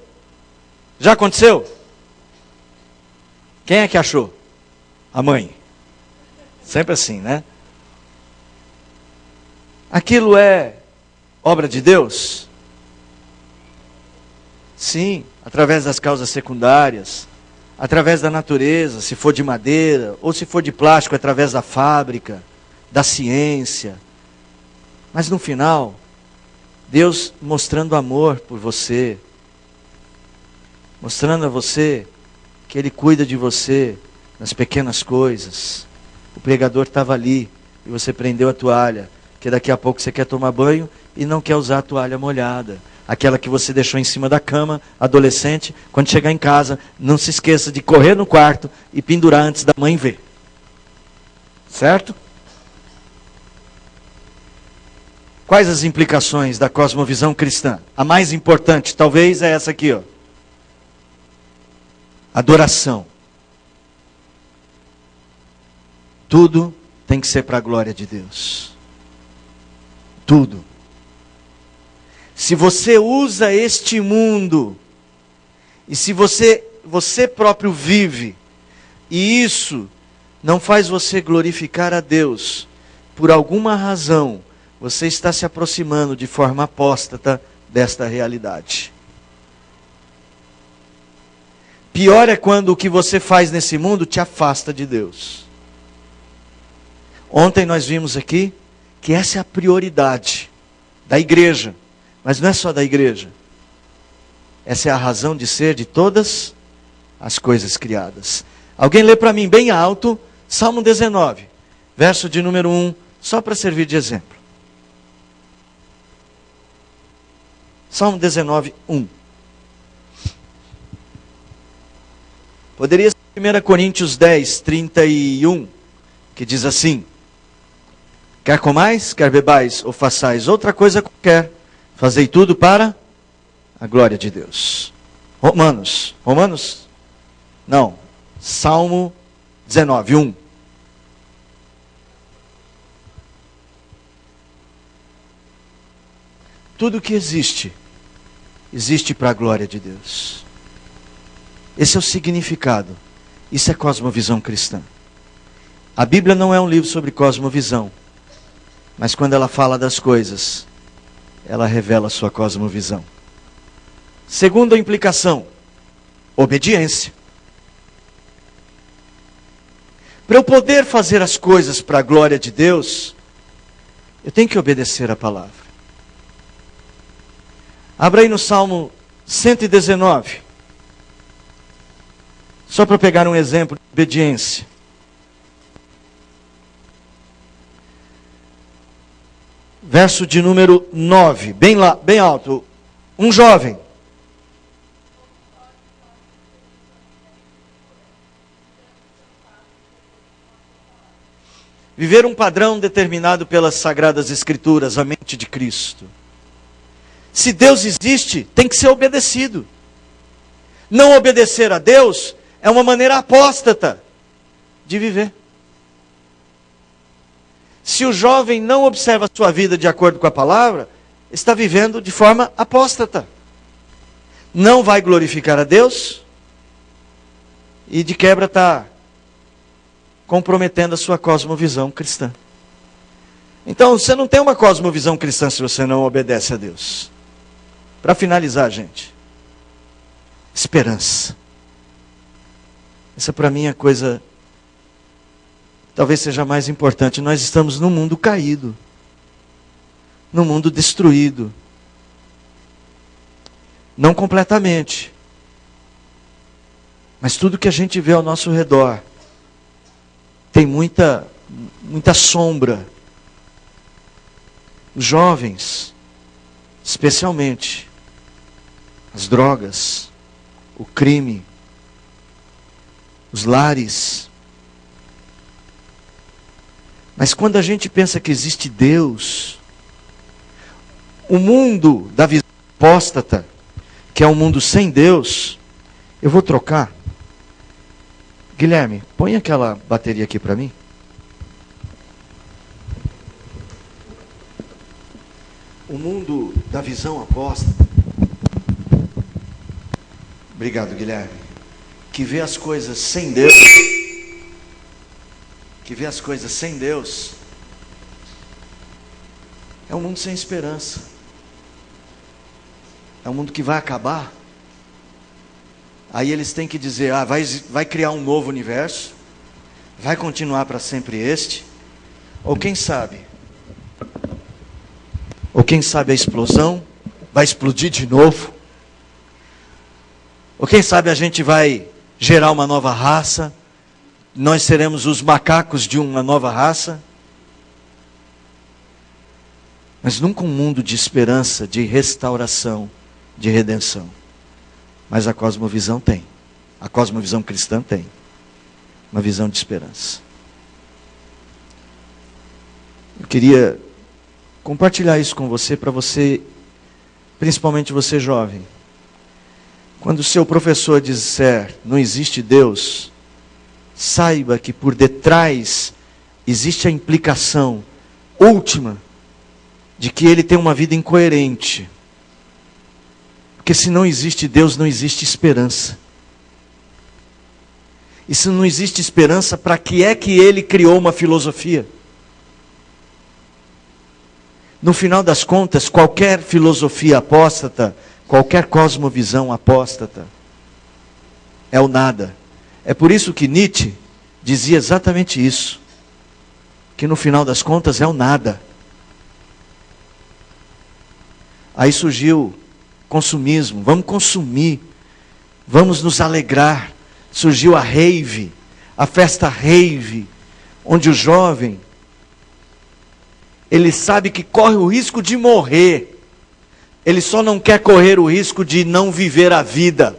Já aconteceu? Quem é que achou? A mãe. Sempre assim, né? Aquilo é obra de Deus? Sim, através das causas secundárias, através da natureza, se for de madeira, ou se for de plástico, através da fábrica, da ciência. Mas no final, Deus mostrando amor por você, mostrando a você que Ele cuida de você nas pequenas coisas. O pregador estava ali e você prendeu a toalha, que daqui a pouco você quer tomar banho e não quer usar a toalha molhada. Aquela que você deixou em cima da cama, adolescente, quando chegar em casa, não se esqueça de correr no quarto e pendurar antes da mãe ver. Certo? Quais as implicações da cosmovisão cristã? A mais importante, talvez, é essa aqui, ó. Adoração. Tudo tem que ser para a glória de Deus. Tudo. Se você usa este mundo, e se você próprio vive, e isso não faz você glorificar a Deus, por alguma razão, você está se aproximando de forma apóstata desta realidade. Pior é quando o que você faz nesse mundo te afasta de Deus. Ontem nós vimos aqui que essa é a prioridade da igreja. Mas não é só da igreja. Essa é a razão de ser de todas as coisas criadas. Alguém lê para mim bem alto, Salmo 19, verso de número 1, só para servir de exemplo. Salmo 19, 1. Poderia ser 1 Coríntios 10, 31, que diz assim: quer comais, quer bebais, ou façais outra coisa qualquer, fazei tudo para a glória de Deus. Romanos? Não. Salmo 19, 1. Tudo que existe para a glória de Deus. Esse é o significado. Isso é cosmovisão cristã. A Bíblia não é um livro sobre cosmovisão. Mas quando ela fala das coisas, ela revela a sua cosmovisão. Segunda implicação, obediência. Para eu poder fazer as coisas para a glória de Deus, eu tenho que obedecer a palavra. Abra aí no Salmo 119. Só para pegar um exemplo de obediência. Verso de número 9, bem lá, bem alto. Um jovem. Viver um padrão determinado pelas Sagradas Escrituras, a mente de Cristo. Se Deus existe, tem que ser obedecido. Não obedecer a Deus é uma maneira apóstata de viver. Se o jovem não observa a sua vida de acordo com a palavra, está vivendo de forma apóstata. Não vai glorificar a Deus e de quebra está comprometendo a sua cosmovisão cristã. Então, você não tem uma cosmovisão cristã se você não obedece a Deus. Para finalizar, gente, esperança. Essa para mim é a coisa talvez seja mais importante, nós estamos num mundo caído, num mundo destruído. Não completamente, mas tudo que a gente vê ao nosso redor tem muita sombra. Os jovens, especialmente, as drogas, o crime, os lares. Mas quando a gente pensa que existe Deus, o mundo da visão apóstata, que é um mundo sem Deus, eu vou trocar. Guilherme, põe aquela bateria aqui para mim. O mundo da visão apóstata. Obrigado, Guilherme. Que vê as coisas sem Deus. Que vê as coisas sem Deus. É um mundo sem esperança. É um mundo que vai acabar. Aí eles têm que dizer, vai criar um novo universo. Vai continuar para sempre este. Ou quem sabe a explosão vai explodir de novo. Ou quem sabe a gente vai gerar uma nova raça. Nós seremos os macacos de uma nova raça. Mas nunca um mundo de esperança, de restauração, de redenção. Mas a cosmovisão tem. A cosmovisão cristã tem. Uma visão de esperança. Eu queria compartilhar isso com você, para você, principalmente você jovem. Quando o seu professor disser, não existe Deus, saiba que por detrás existe a implicação última de que ele tem uma vida incoerente. Porque se não existe Deus, não existe esperança. E se não existe esperança, para que é que ele criou uma filosofia? No final das contas, qualquer filosofia apóstata, qualquer cosmovisão apóstata, é o nada. É por isso que Nietzsche dizia exatamente isso. Que no final das contas é o nada. Aí surgiu consumismo. Vamos consumir. Vamos nos alegrar. Surgiu a rave. A festa rave. Onde o jovem, ele sabe que corre o risco de morrer. Ele só não quer correr o risco de não viver a vida.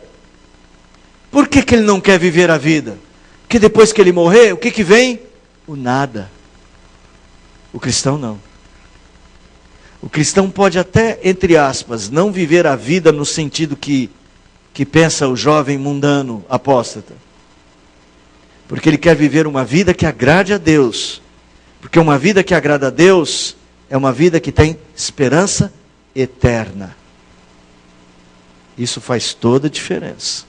Por que ele não quer viver a vida? Porque depois que ele morrer, o que vem? O nada. O cristão não. O cristão pode até, entre aspas, não viver a vida no sentido que pensa o jovem mundano apóstata. Porque ele quer viver uma vida que agrade a Deus. Porque uma vida que agrada a Deus é uma vida que tem esperança eterna. Isso faz toda a diferença.